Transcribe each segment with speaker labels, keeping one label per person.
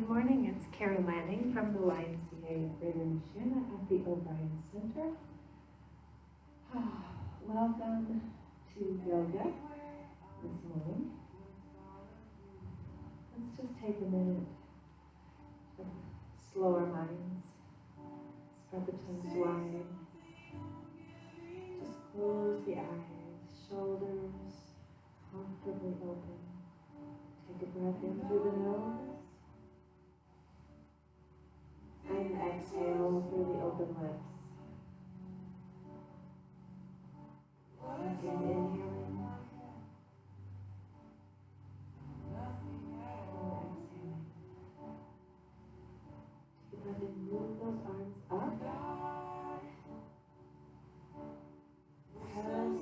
Speaker 1: Good morning, it's Karin Lanning from the YMCA of Greater Michigan at the O'Brien Center. Welcome to yoga this morning. Let's just take a minute to slow our minds, spread the toes wide, just close the eyes, shoulders comfortably open. Take a breath in through the nose. And exhale through the open lips. Again, inhaling. And exhaling. Take a breath in, move those arms up. Press.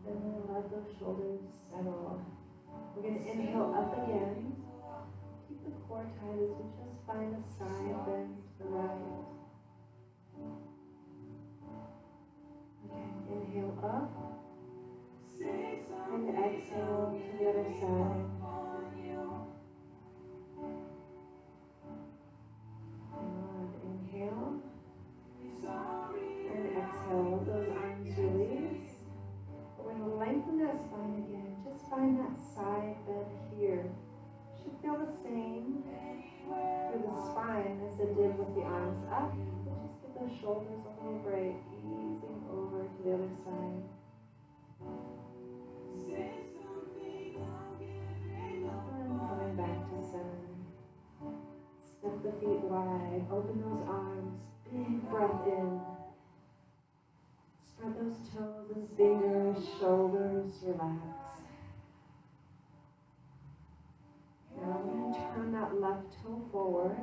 Speaker 1: And then let those shoulders settle. We're going to inhale up again. Keep the core tight as we just find a side bend to the right. Again, inhale up. And exhale to the other side. And inhale. And exhale. Those arms release. We're going to lengthen that spine again. Just find that side bend here. Should feel the same through the spine as it did with the arms up. But just give those shoulders a little break, easing over to the other side. And coming back to center. Step the feet wide, open those arms, big breath in. Spread those toes and fingers, shoulders, relax. Now we're going to turn that left toe forward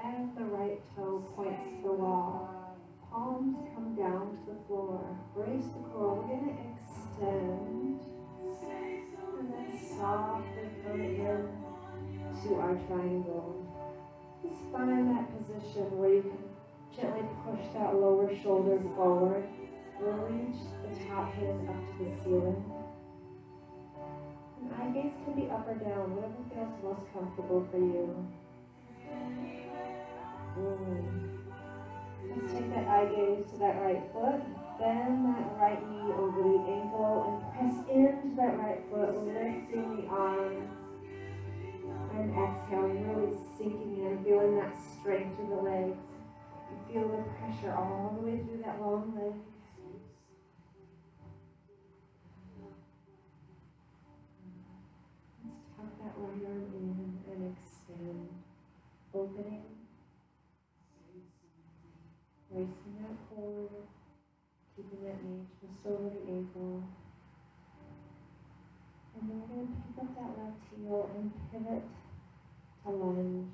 Speaker 1: and the right toe points to the wall. Palms come down to the floor. Brace the core. We're going to extend and then softly come in to our triangle. Just find that position where you can gently push that lower shoulder forward. Reach the top hand up to the ceiling. Eye gaze can be up or down, whatever feels most comfortable for you. Let's take that eye gaze to that right foot, bend that right knee over the ankle, and press into that right foot, lifting the arms. And exhaling, really sinking in, feeling that strength through the legs. You feel the pressure all the way through that long leg. Tuck that right arm in and extend, opening, bracing that core, keeping that knee just over the ankle. And then we're going to pick up that left heel and pivot to lunge.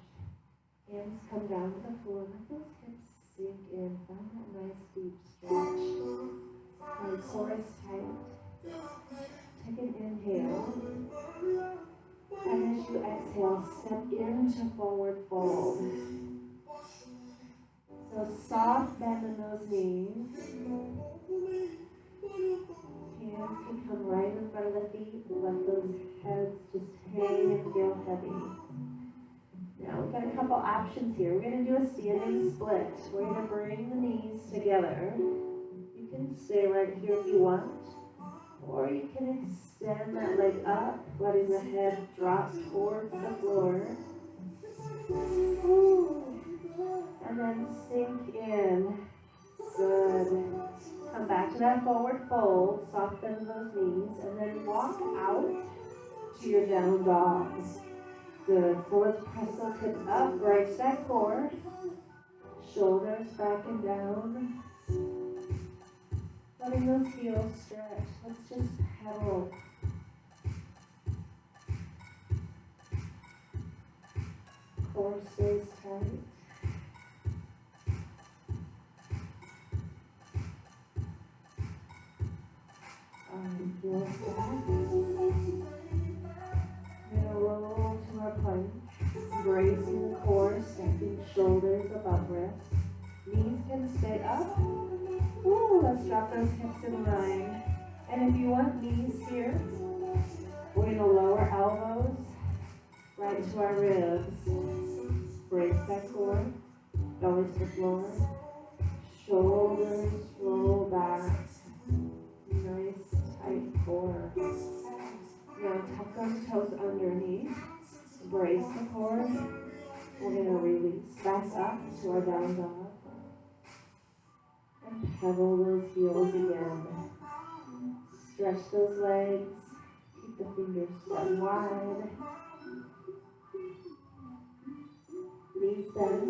Speaker 1: Hands come down to the floor, let those hips sink in, find that nice deep stretch. Our core is tight. Take an inhale. And as you exhale, step into forward fold. So soft bend in those knees. Hands can come right in front of the feet. Let those heads just hang and feel heavy. Now we've got a couple options here. We're going to do a standing split. We're going to bring the knees together. You can stay right here if you want. Or you can extend that leg up, letting the head drop towards the floor. And then sink in. Good. Come back to that forward fold, soft bend those knees, and then walk out to your down dog. Good. So let's press those hips up, brace that core. Shoulders back and down. Letting those heels stretch. Let's just pedal. Core stays tight. Heels back. We're going to roll to our plank. Bracing the core, stacking shoulders above wrists. Knees can stay up. Let's drop those hips in line. And if you want knees here, we're going to lower elbows, right into our ribs. Brace that core, belly to the floor. Shoulders roll back. Nice tight core. Now tuck those toes underneath. Brace the core. We're going to release back up to our down dog. And pedal those heels again. Stretch those legs. Keep the fingers spread wide. Knees bend.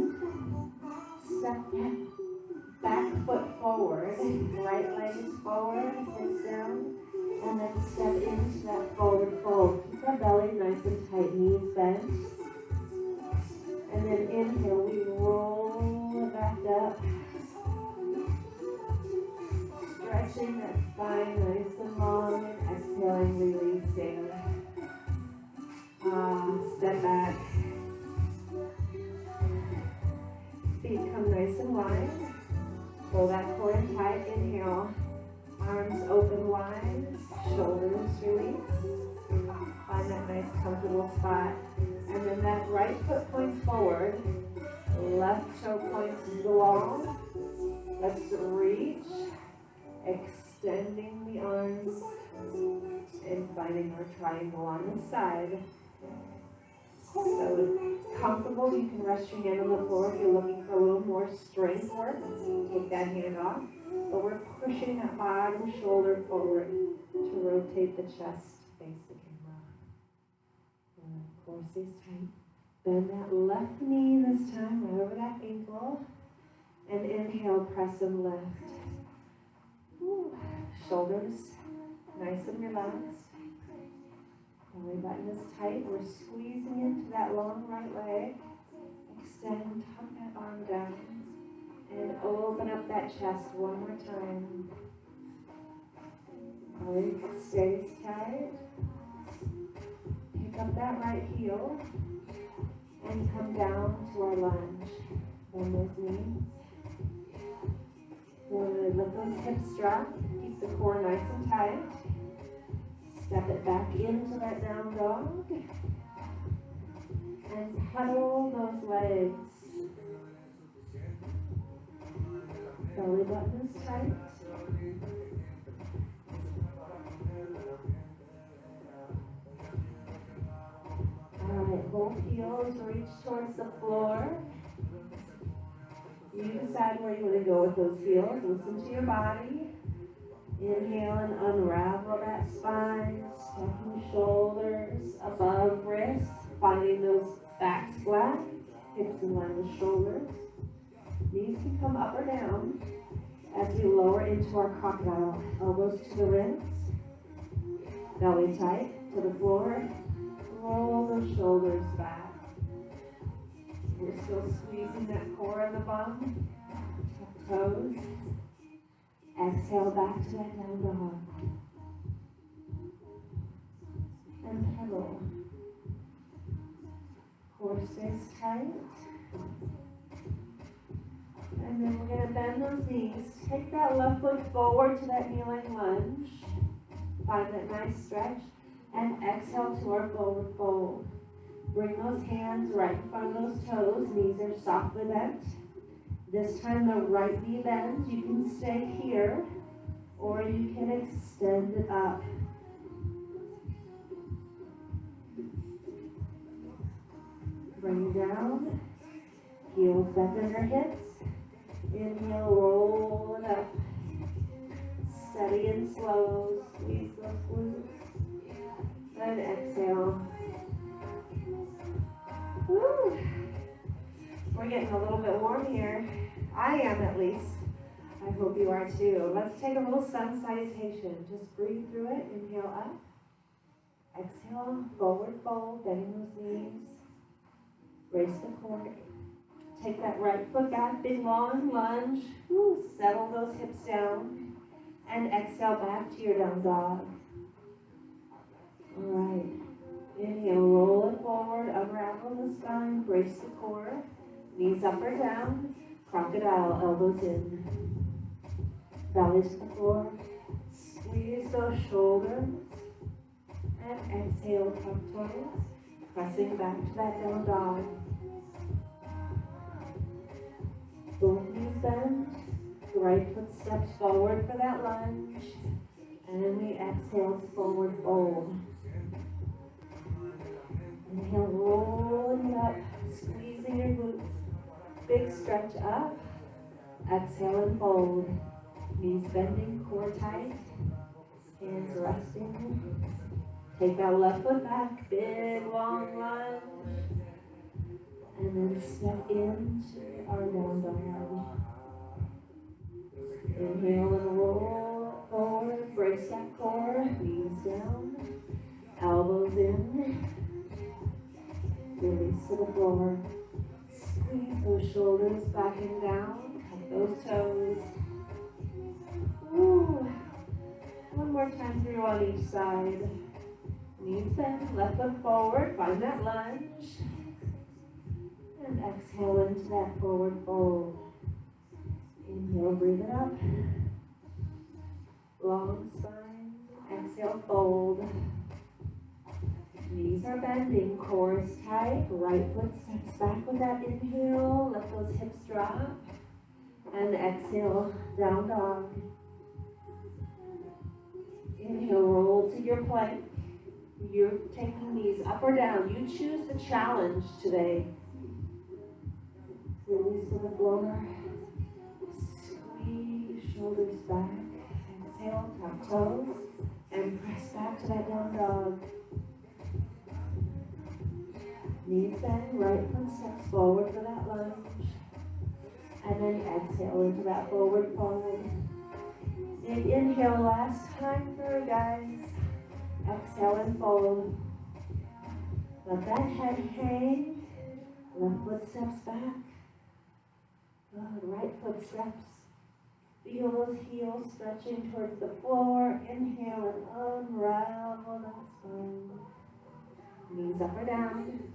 Speaker 1: Step back foot forward. Right leg is forward, hips down. And then step into that forward fold. Keep that belly nice and tight. Knees bent. And then inhale, we roll it back up. Stretching that spine nice and long, and exhaling, releasing. Step back. Feet come nice and wide. Pull that core in tight. Inhale. Arms open wide. Shoulders release. Find that nice comfortable spot. And then that right foot points forward. Left toe points to the wall. Let's reach. Extending the arms and finding our triangle on the side. So if it's comfortable, you can rest your hand on the floor. If you're looking for a little more strength work, take that hand off. But we're pushing that bottom shoulder forward to rotate the chest, face the camera. And core stays tight. Bend that left knee this time, right over that ankle. And inhale, press and lift. Ooh. Shoulders nice and relaxed. Belly button is tight. We're squeezing into that long right leg. Extend, tuck that arm down. And open up that chest one more time. Belly stays tight. Pick up that right heel. And come down to our lunge. Bend those knees. Good. Let those hips drop. Keep the core nice and tight. Step it back into that down dog. And pedal those legs. Belly button is tight. Alright, both heels reach towards the floor. You decide where you want to go with those heels. Listen to your body. Inhale and unravel that spine. Stacking shoulders above wrists. Finding those backs flat. Hips in line with shoulders. Knees can come up or down as we lower into our crocodile. Elbows to the wrists. Belly tight to the floor. Roll those shoulders back. We're still squeezing that core in the bum. Tuck toes. Exhale back to that down dog. And pedal. Core stays tight. And then we're going to bend those knees. Take that left foot forward to that kneeling lunge. Find that nice stretch. And exhale to our forward fold. Bring those hands right in front of those toes. Knees are softly bent. This time the right knee bends. You can stay here or you can extend it up. Bring it down. Heels bent under hips. Inhale, roll it up. Steady and slow. Squeeze those glutes. And exhale. Woo. We're getting a little bit warm here. I am at least. I hope you are too. Let's take a little sun salutation. Just breathe through it. Inhale up. Exhale, forward fold, bending those knees. Brace the core. Take that right foot back, big long lunge. Woo. Settle those hips down. And exhale back to your down dog. All right. Inhale, roll it forward, unravel the spine, brace the core. Knees up or down, crocodile, elbows in. Belly to the floor. Squeeze those shoulders. And exhale, tuck toes. Pressing back to that down dog. Both knees bend. The right foot steps forward for that lunge. And we exhale to forward fold. Inhale, rolling up, squeezing your glutes. Big stretch up. Exhale and fold. Knees bending, core tight. Hands resting. Take that left foot back, big long lunge. And then step into our down dog. Inhale and roll forward, brace that core, knees down, elbows in, release to the floor. Squeeze those shoulders back and down, tuck those toes. Ooh. One more time through on each side. Knees bend, left foot forward, find that lunge. And exhale into that forward fold. Inhale, breathe it up. Long spine. Exhale, fold. Knees are bending, core is tight. Right foot steps back with that inhale. Let those hips drop. And exhale, down dog. Inhale, roll to your plank. You're taking knees up or down. You choose the challenge today. Release to the floor. Squeeze shoulders back. Exhale, tap toes. And press back to that down dog. Knees bend, right foot steps forward for that lunge. And then exhale into that forward fold. And inhale last time through, guys. Exhale and fold. Let that head hang. Left foot steps back. Good. Right foot steps. Feel those heels stretching towards the floor. Inhale and unravel that spine. Knees up or down.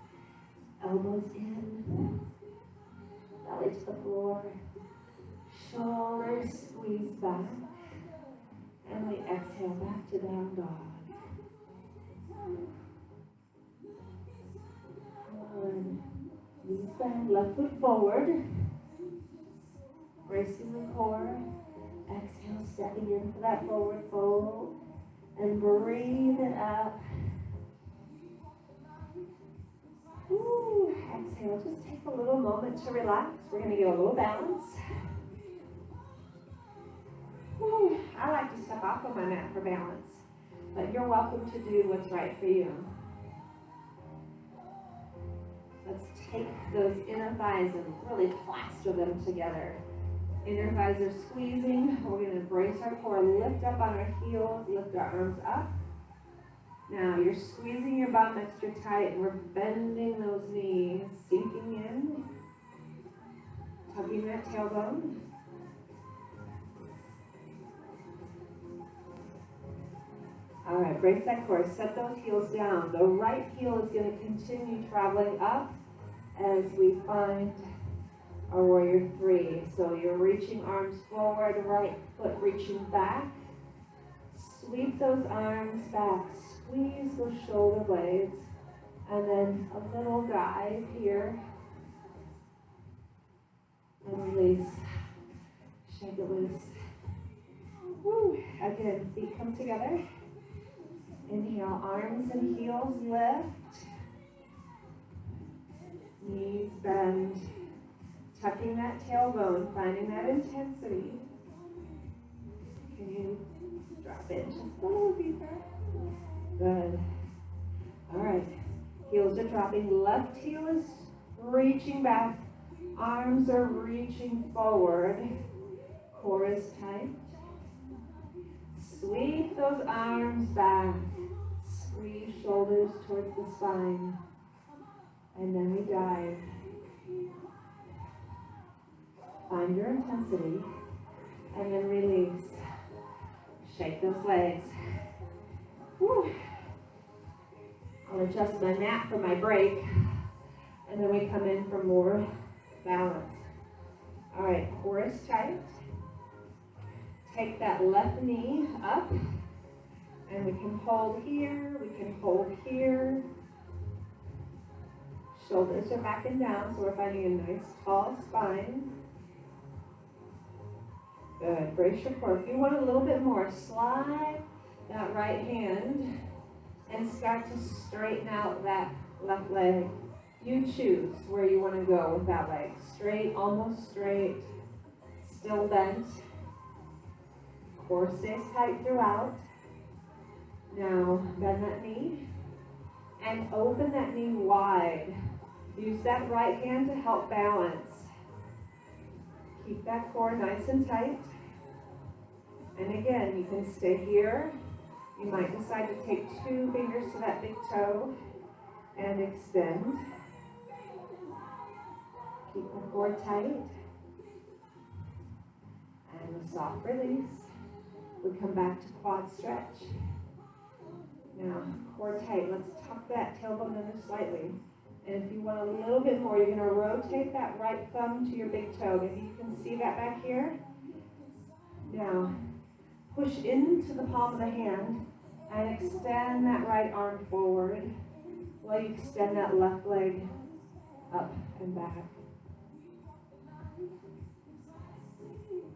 Speaker 1: Elbows in. Belly to the floor. Shoulders squeeze back. And we exhale back to down dog. Good. Knees bend, left foot forward. Bracing the core. Exhale, stepping into that forward fold. And breathe it up. Ooh, exhale. Just take a little moment to relax. We're going to get a little balance. Ooh, I like to step off of my mat for balance. But you're welcome to do what's right for you. Let's take those inner thighs and really plaster them together. Inner thighs are squeezing. We're going to brace our core, lift up on our heels, lift our arms up. Now you're squeezing your bum extra tight and we're bending those knees, sinking in, tucking that tailbone. All right, brace that core, set those heels down. The right heel is going to continue traveling up as we find our warrior three. So you're reaching arms forward, right foot reaching back. Sweep those arms back, squeeze those shoulder blades, and then a little dive here. And release, shake it loose. Woo. Again, feet come together. Inhale, arms and heels lift. Knees bend. Tucking that tailbone, finding that intensity. Can you drop it just a little deeper? Good. All right. Heels are dropping. Left heel is reaching back. Arms are reaching forward. Core is tight. Sweep those arms back. Squeeze shoulders towards the spine. And then we dive. Find your intensity. And then release. Shake those legs. Woo. I'll adjust my mat for my break. And then we come in for more balance. All right, core is tight. Take that left knee up. And we can hold here. We can hold here. Shoulders are back and down, so we're finding a nice tall spine. Good, brace your core. If you want a little bit more, slide that right hand and start to straighten out that left leg. You choose where you want to go with that leg. Straight, almost straight, still bent. Core stays tight throughout. Now, bend that knee and open that knee wide. Use that right hand to help balance. Keep that core nice and tight. And again, you can stay here. You might decide to take 2 fingers to that big toe and extend. Keep the core tight. And a soft release. We come back to quad stretch. Now, core tight. Let's tuck that tailbone under slightly. And if you want a little bit more, you're going to rotate that right thumb to your big toe. Maybe you can see that back here. Now, push into the palm of the hand and extend that right arm forward while you extend that left leg up and back.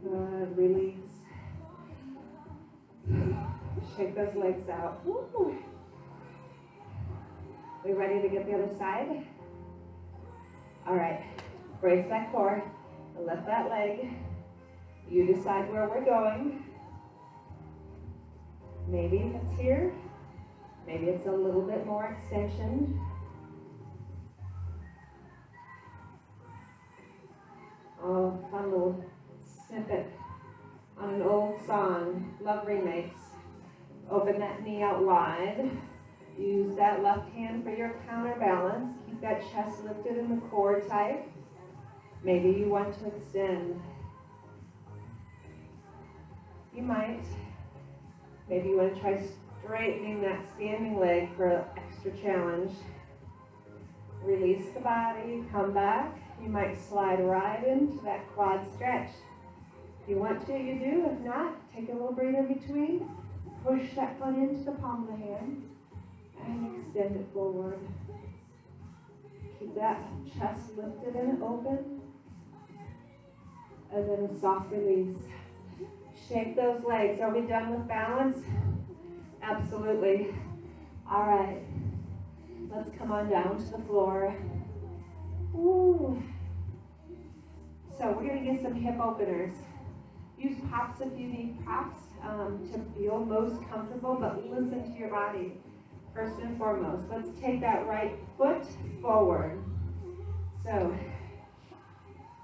Speaker 1: Good, release. Shake those legs out. Woo. We ready to get the other side? All right, brace that core, lift that leg. You decide where we're going. Maybe it's here, maybe it's a little bit more extension. Oh, fun little snippet on an old song, Love Remakes. Open that knee out wide. Use that left hand for your counterbalance. Keep that chest lifted and the core tight. Maybe you want to extend. You might. Maybe you want to try straightening that standing leg for an extra challenge. Release the body, come back. You might slide right into that quad stretch. If you want to, you do. If not, take a little breather between. Push that foot into the palm of the hand and extend it forward. Keep that chest lifted and open. And then a soft release. Shake those legs. Are we done with balance? Absolutely. All right. Let's come on down to the floor. Ooh. So we're going to get some hip openers. Use pops if you need pops to feel most comfortable, but listen to your body. First and foremost, let's take that right foot forward. So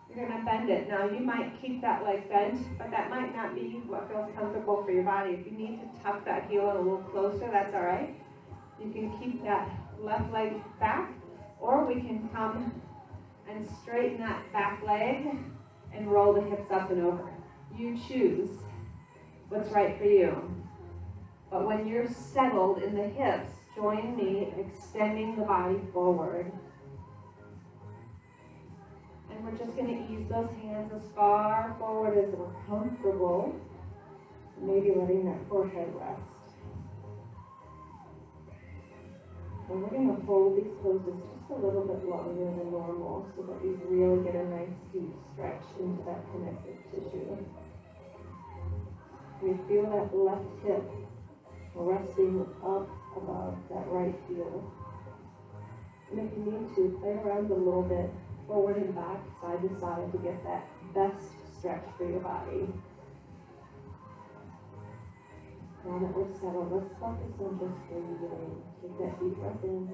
Speaker 1: you're going to bend it. Now you might keep that leg bent, but that might not be what feels comfortable for your body. If you need to tuck that heel in a little closer, that's all right. You can keep that left leg back, or we can come and straighten that back leg and roll the hips up and over. You choose what's right for you. But when you're settled in the hips, join me extending the body forward. And we're just going to ease those hands as far forward as we're comfortable. Maybe letting that forehead rest. And we're going to hold these poses just a little bit longer than normal so that we really get a nice deep stretch into that connective tissue. We feel that left hip resting up above that right heel. And if you need to, play around a little bit, forward and back, side to side, to get that best stretch for your body. Now that we're settled, let's focus on just breathing. Take that deep breath in.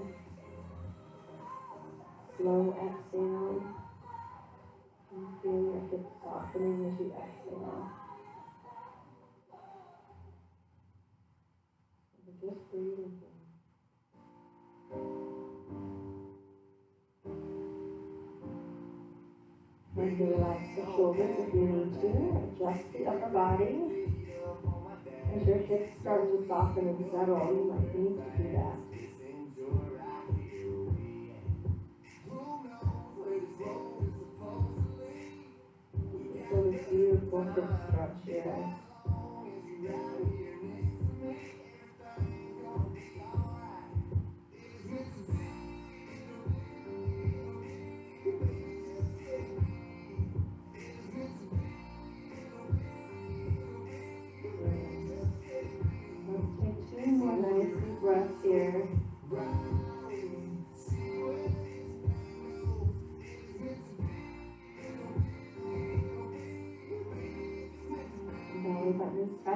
Speaker 1: Slow exhale. And feel your hips softening as you exhale. Just breathing. And relax the shoulders if you need to. Adjust the upper body. As your hips start to soften and settle, you might need to do that. So this beautiful hip stretch here.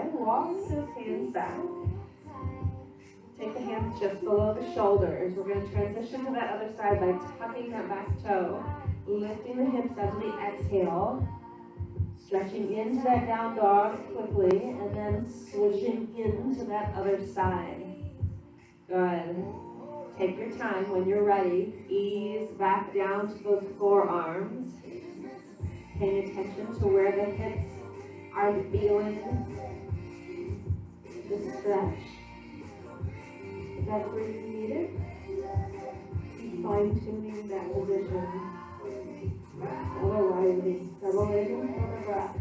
Speaker 1: side. Walk those hands back. Take the hands just below the shoulders. We're going to transition to that other side by tucking that back toe, lifting the hips as we exhale, stretching into that down dog quickly, and then switching into that other side. Good. Take your time. When you're ready, ease back down to those forearms. Paying attention to where the hips are feeling the stretch. If that's where you need it, keep fine-tuning that position. Otherwise, settle in for the breath.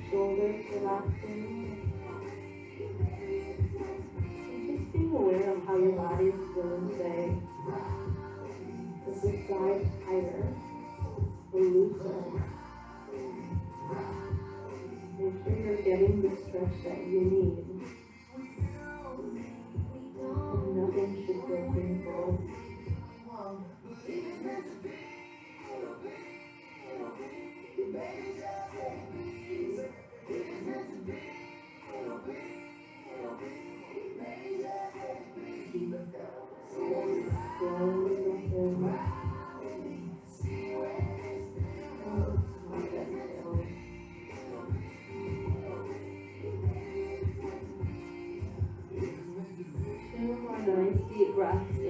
Speaker 1: Shoulders relaxing. And just being aware of how your body is feeling today. Is the side tighter or looser? Make sure you're getting the stretch that you need. And nothing should feel painful. Nice deep breaths in.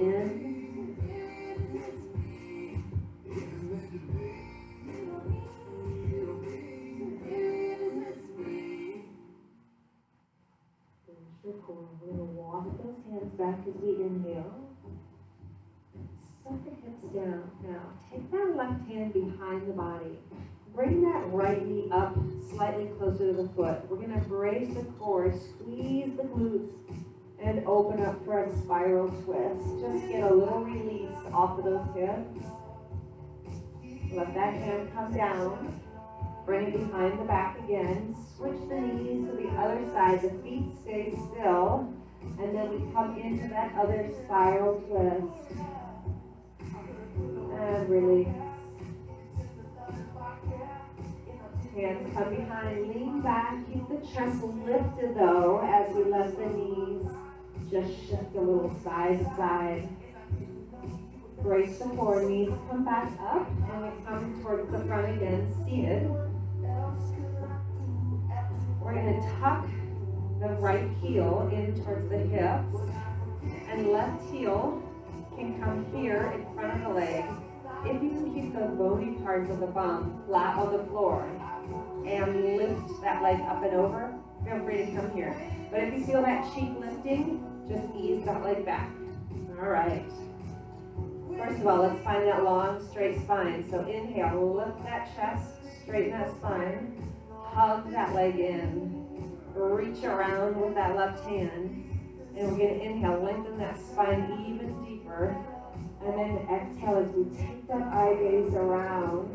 Speaker 1: Finish your core. We're going to walk those hands back as we inhale. Set the hips down. Now, take that left hand behind the body. Bring that right knee up slightly closer to the foot. We're going to brace the core, squeeze the glutes, and open up for a spiral twist. Just get a little release off of those hips. Let that hand come down. Bring it behind the back again. Switch the knees to the other side. The feet stay still. And then we come into that other spiral twist. And release. Hands come behind. Lean back. Keep the chest lifted though as we let the knees just shift a little side to side. Brace the core, knees come back up, and we come towards the front again, seated. We're going to tuck the right heel in towards the hips, and left heel can come here in front of the leg. If you can keep the bony parts of the bum flat on the floor, and lift that leg up and over, feel free to come here. But if you feel that cheek lifting, just ease that leg back. All right. First of all, let's find that long, straight spine. So inhale, lift that chest, straighten that spine, hug that leg in, reach around with that left hand, and we're going to inhale, lengthen that spine even deeper, and then exhale as we take that eye gaze around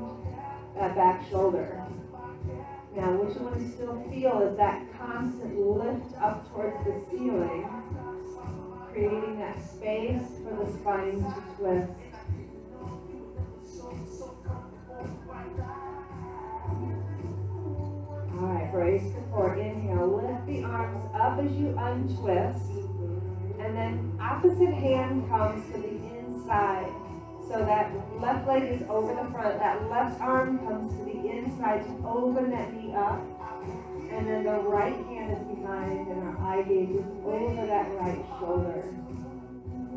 Speaker 1: that back shoulder. Now, what you want to still feel is that constant lift up towards the ceiling, creating that space for the spine to twist. All right, brace the core. Inhale, lift the arms up as you untwist, and then opposite hand comes to the inside. So that left leg is over the front, that left arm comes to the inside to open that knee up, and then the right hand is behind and our eye gaze is over that right shoulder.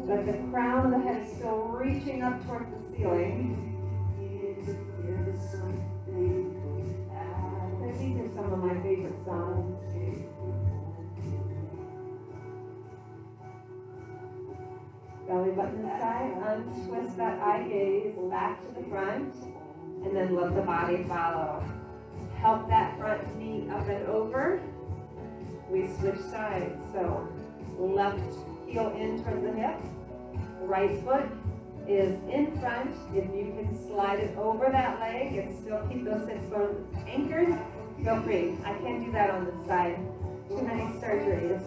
Speaker 1: But the crown of the head is still reaching up towards the ceiling. And these are some of my favorite songs. Belly button side, untwist that eye gaze back to the front, and then let the body follow. Help that front knee up and over. We switch sides. So left heel in towards the hip. Right foot is in front. If you can slide it over that leg and still keep those sits bones anchored, feel free. I can't do that on this side. Too many surgeries.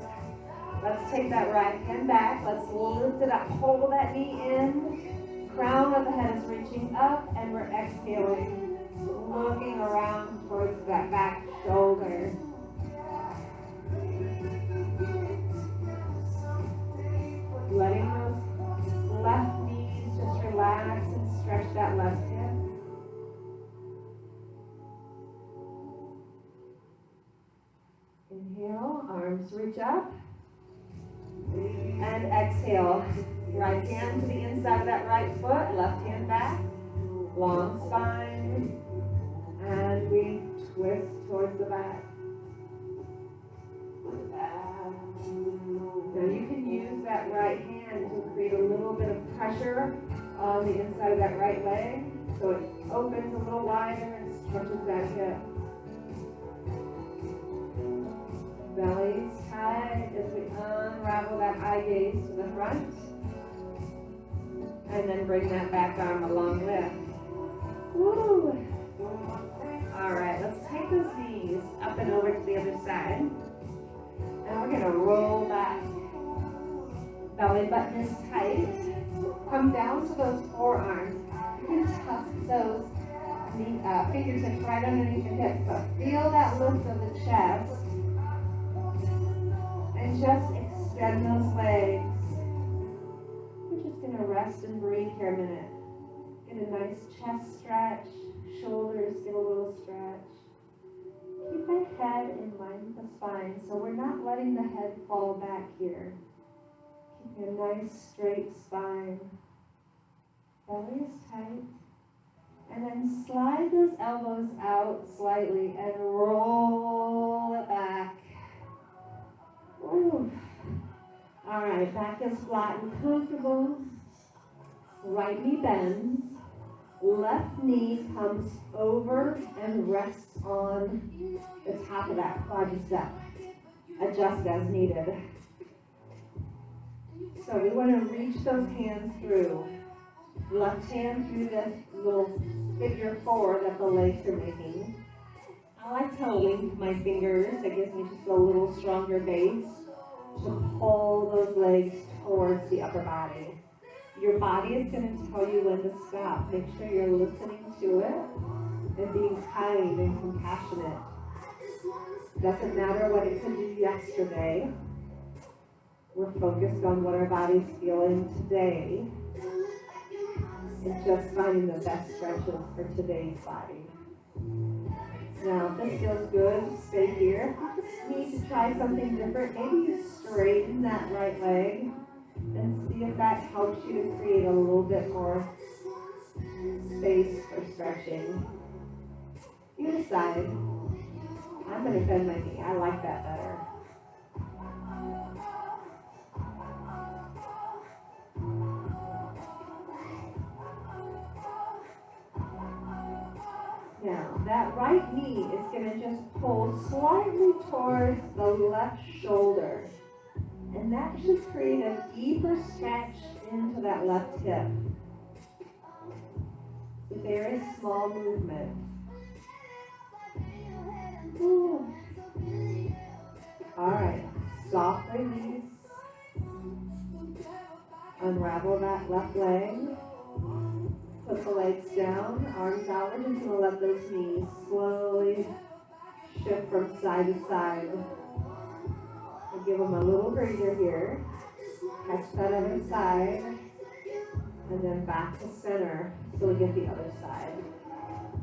Speaker 1: Let's take that right hand back. Let's lift it up. Hold that knee in. Crown of the head is reaching up, and we're exhaling, looking around towards that back shoulder. reach up. And exhale. Right hand to the inside of that right foot, left hand back. Long spine. And we twist towards the back. Now you can use that right hand to create a little bit of pressure on the inside of that right leg. So it opens a little wider and stretches that hip. Belly's tight as we unravel that eye gaze to the front. And then bring that back arm along with. Woo! Alright, let's take those knees up and over to the other side. And we're going to roll back. Belly button is tight. Come down to those forearms. You can tuck those fingertips right underneath your hips, but feel that lift of the chest. And just extend those legs. We're just going to rest and breathe here a minute. Get a nice chest stretch. Shoulders get a little stretch. Keep that head in line with the spine, so we're not letting the head fall back here. Keeping a nice straight spine. Belly is tight. And then slide those elbows out slightly and roll it back. Ooh. All right, back is flat and comfortable. Right knee bends. Left knee comes over and rests on the top of that quadricep. Adjust as needed. So we want to reach those hands through. Left hand through this little figure four that the legs are making. I like to link my fingers. It gives me just a little stronger base to pull those legs towards the upper body. Your body is going to tell you when to stop. Make sure you're listening to it and being kind and compassionate. Doesn't matter what it could do yesterday. We're focused on what our body's feeling today and just finding the best stretches for today's body. Now, if this feels good, stay here. If you just need to try something different, maybe you straighten that right leg and see if that helps you to create a little bit more space for stretching. You decide. I'm going to bend my knee. I like that better. Now, that right knee is going to just pull slightly towards the left shoulder. And that should create a deeper stretch into that left hip. It's a very small movement. Ooh. All right, soft release. Unravel that left leg. Put the legs down, arms out. We're just going to let those knees slowly shift from side to side. And give them a little breather here. Catch that other side. And then back to center so we get the other side.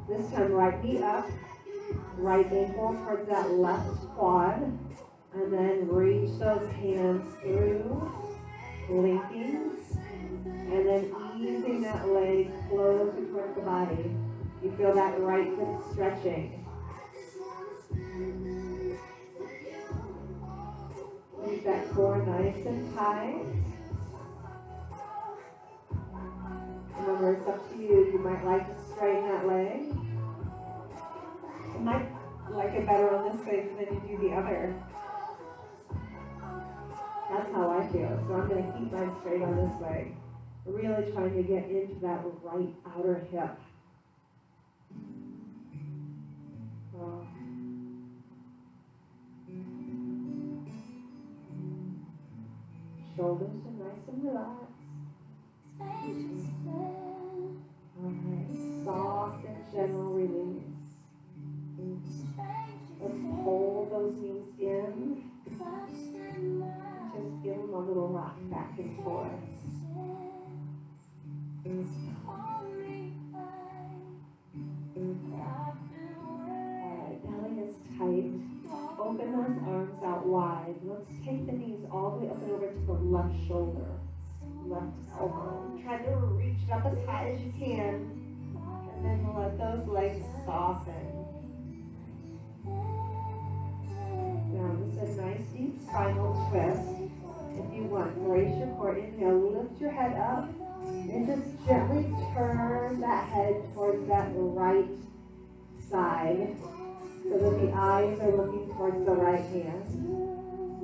Speaker 1: This time right knee up. Right ankle towards that left quad. And then reach those hands through. Linking. And then easing that leg closer towards the body. You feel that right hip stretching. Keep that core nice and tight. Remember, it's up to you. You might like to straighten that leg. You might like it better on this side than you do the other. That's how I feel. So I'm going to keep mine straight on this leg. Really trying to get into that right outer hip. Oh. Shoulders are nice and relaxed. Alright, soft and gentle release. Let's pull those knees in. Just give them a little rock back and forth. Alright, belly is tight. Open those arms out out wide. Let's take the knees all the way up and over to the left shoulder, left elbow. Try to reach it up as high as you can. And then let those legs soften. Now this is a nice deep spinal twist. If you want, brace your core. Inhale, lift your head up. And just gently turn that head towards that right side so that the eyes are looking towards the right hand.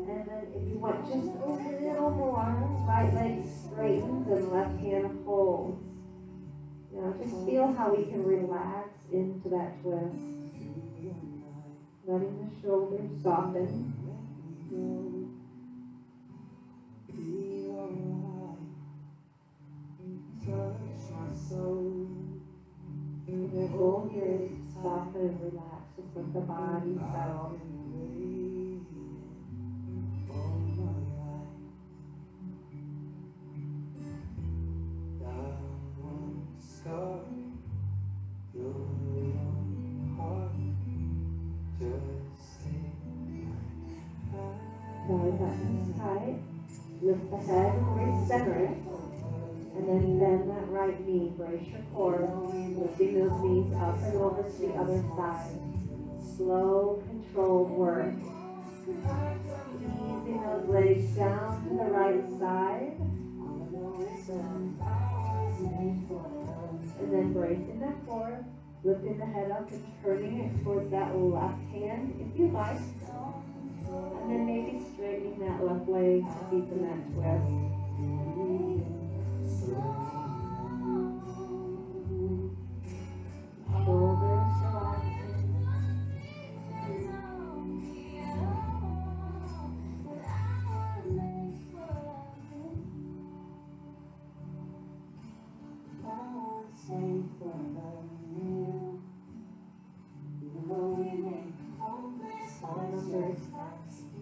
Speaker 1: And then if you want just a little more, right leg straightens and left hand holds. Now just feel how we can relax into that twist. Letting the shoulders soften. The goal here is to soften and relax, just let the body settle. Belly button is tight. Lift the head, recenter it. And then bend that right knee, brace your core, lifting those knees up and over to the other side. Slow, controlled work. Easing those legs down to the right side. And then bracing that core, lifting the head up and turning it towards that left hand if you like. And then maybe straightening that left leg to deepen that twist. Shoulders relaxing.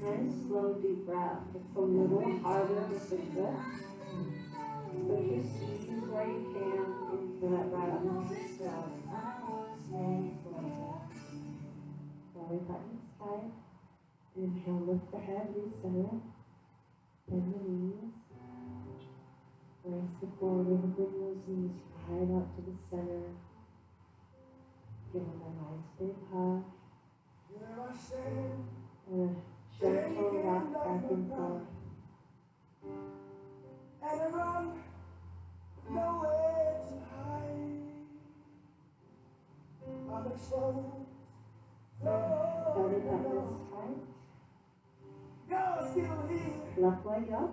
Speaker 1: Nice slow deep breath. It's a little harder with the twist. So just squeeze where you can into that breath. Belly button tight. Inhale, lift the head, recenter. Bend the knees. Brace the core. We're going to bring those knees right up to the center. Give them a nice big hug. And a gentle rock back and forth. And I run nowhere to hide. I'm exposed. Belly button is tight. Left leg up.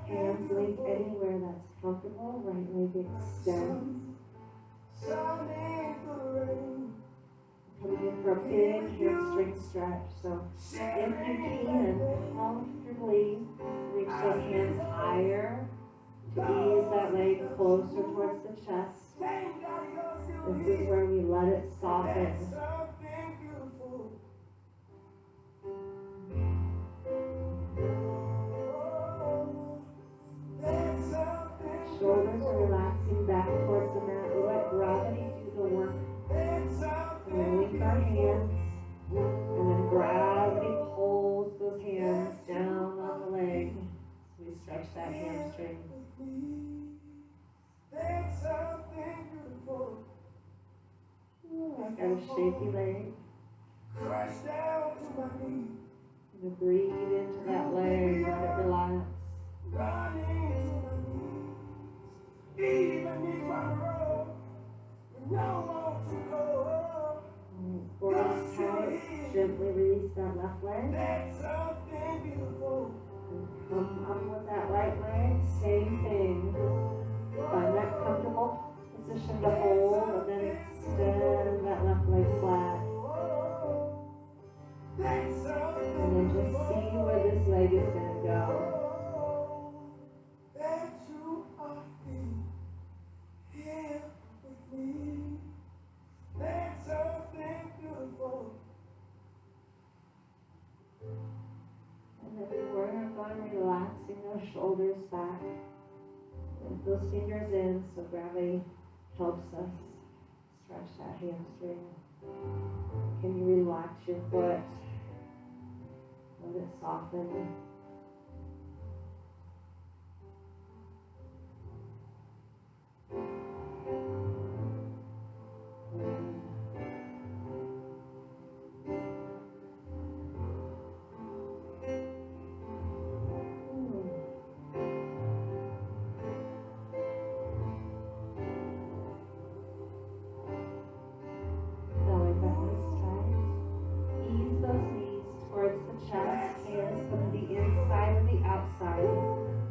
Speaker 1: Hands link anywhere that's comfortable. Right leg extends. Coming in for a big hamstring stretch. So if you can, comfortably reach those hands higher to ease that leg closer towards the chest. This is where we let it soften. Shoulders are relaxing back towards the mat. We let gravity do the work. And then link our hands. And then gravity pulls those hands down on the leg. So we stretch that hamstring. Ooh, I got a shaky leg. And breathe into that leg. Let it relax. Core tight. Gently release that left leg. And come up with that right leg. Same thing. Find that comfortable position to hold, and then extend that left leg flat. And then just see where this leg is going to go. And then we work on relaxing those shoulders back. Lift those fingers in so gravity helps us stretch that hamstring. Can you relax your foot? Let it soften. Belly button is tight. Ease those knees towards the chest, hands from the inside and the outside.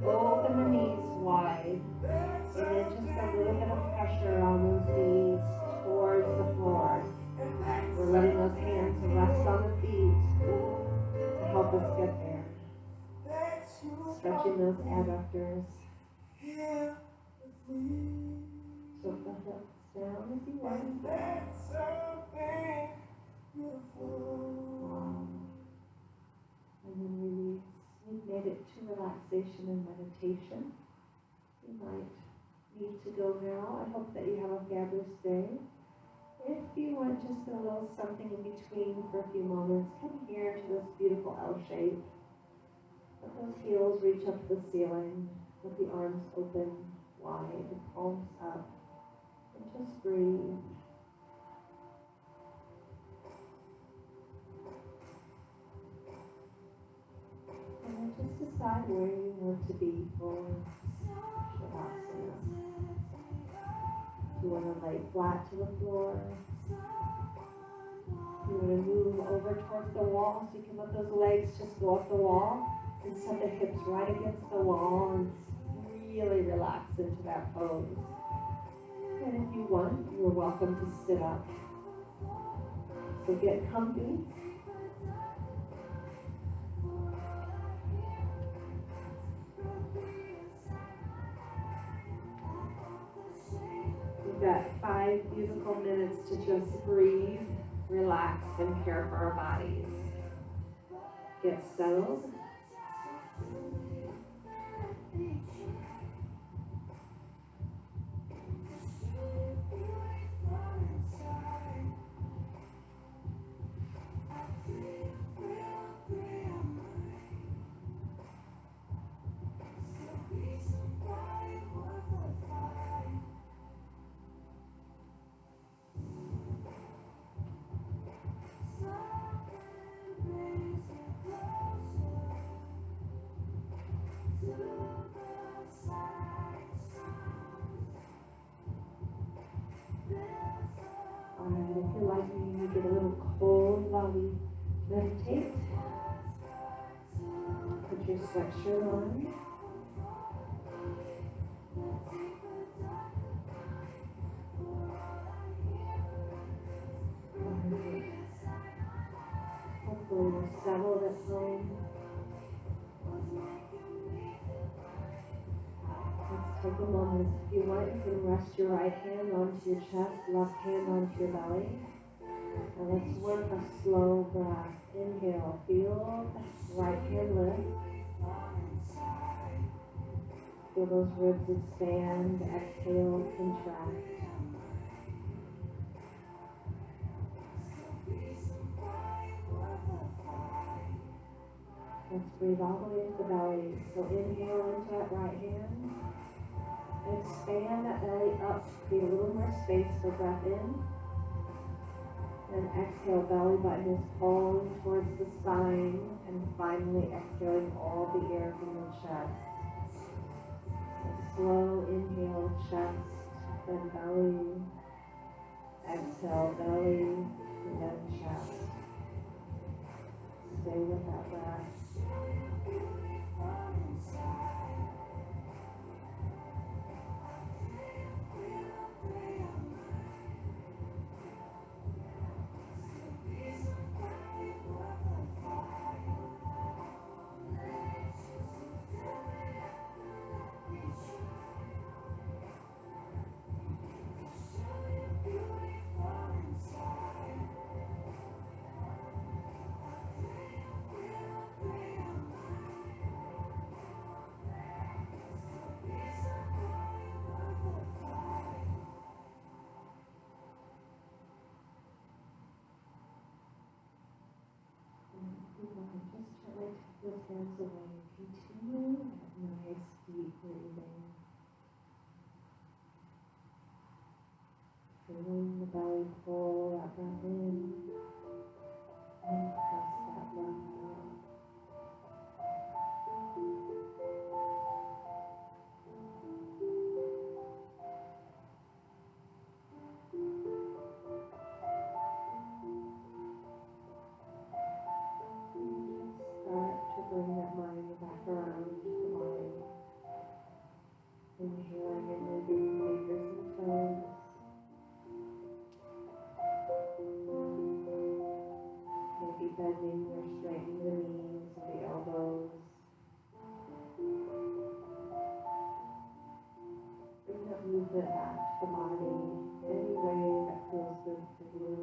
Speaker 1: Open the knees wide. And then just a little bit of pressure on those knees towards the floor. We're letting those hands rest on the feet to help us get there. Stretching those adductors. Tilt the hips down if you want. Wow. And then release. We've made it to relaxation and meditation. You might need to go now. I hope that you have a fabulous day. If you want just a little something in between for a few moments, come here to this beautiful L shape. Let those heels reach up to the ceiling. Let the arms open wide, palms up. And just breathe. And then just decide where you want to be for Shavasana. You want to lay flat to the floor. You want to move over towards the wall, so you can let those legs just go up the wall and set the hips right against the wall and really relax into that pose. And if you want, you're welcome to sit up. So get comfy. We've got 5 beautiful minutes to just breathe, relax, and care for our bodies. Get settled. If you're like me, you get a little cold while we meditate. Put your sweatshirt on. Hopefully you're settled at home. Let's take a moment. If you want, you can rest your right hand onto your chest, left hand onto your belly. And let's work a slow breath. Inhale, feel the right hand lift. Feel those ribs expand. Exhale, contract. Let's breathe all the way to the belly. So inhale into that right hand. Expand that belly up. Create a little more space for breath in. And exhale, belly button is pulling towards the spine. And finally exhaling all the air from the chest. So slow inhale, chest, then belly. Exhale, belly, and then chest. Stay with that breath. cares away. Continue that nice deep breathing. Feeling the belly pull that breath in and press that breath out. Bring that mind back around to the body. Inhaling and moving fingers and toes. Maybe bending or straightening the knees or the elbows. Bring that movement back to the body any way that feels good for you.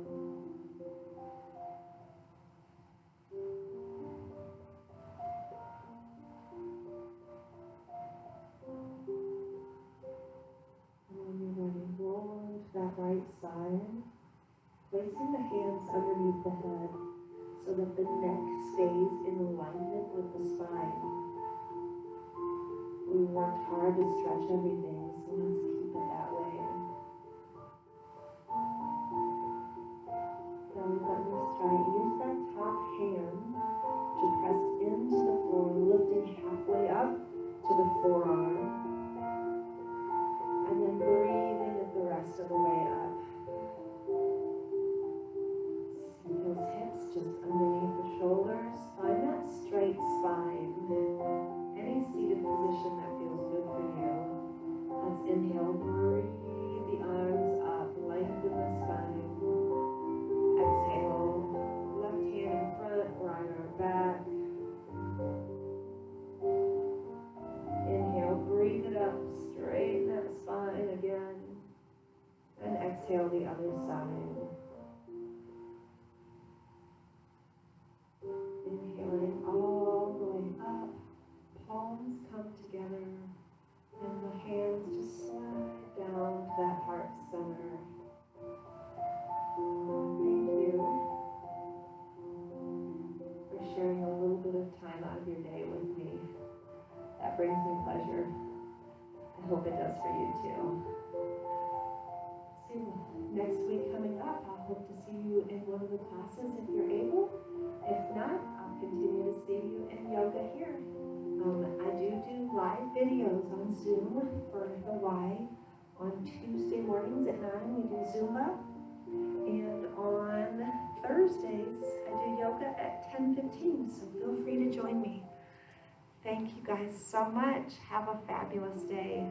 Speaker 1: That right side, placing the hands underneath the head so that the neck stays in alignment with the spine. We worked hard to stretch everything, so let's keep it that way. Belly button is straight. Use that top hand to press into the floor, lifting halfway up to the forearm. And then breathing it the rest of the way up. See those hips just underneath the shoulders. Find that straight spine. Any seated position that feels good for you. Let's inhale, breathe the arms up, lengthen the spine. Exhale, left hand in front, right arm back. Inhale, breathe it up, straighten that spine again. And exhale the other side. Inhaling all the way up. Palms come together. And the hands just slide down to that heart center. Thank you for sharing a little bit of time out of your day with me. That brings me pleasure. I hope it does for you too. So next week coming up, I'll hope to see you in one of the classes if you're able. If not, I'll continue to see you in yoga here. I do live videos on Zoom for the Y. On Tuesday mornings at 9, we do Zumba. And on Thursdays, I do yoga at 10:15, so feel free to join me. Thank you guys so much. Have a fabulous day.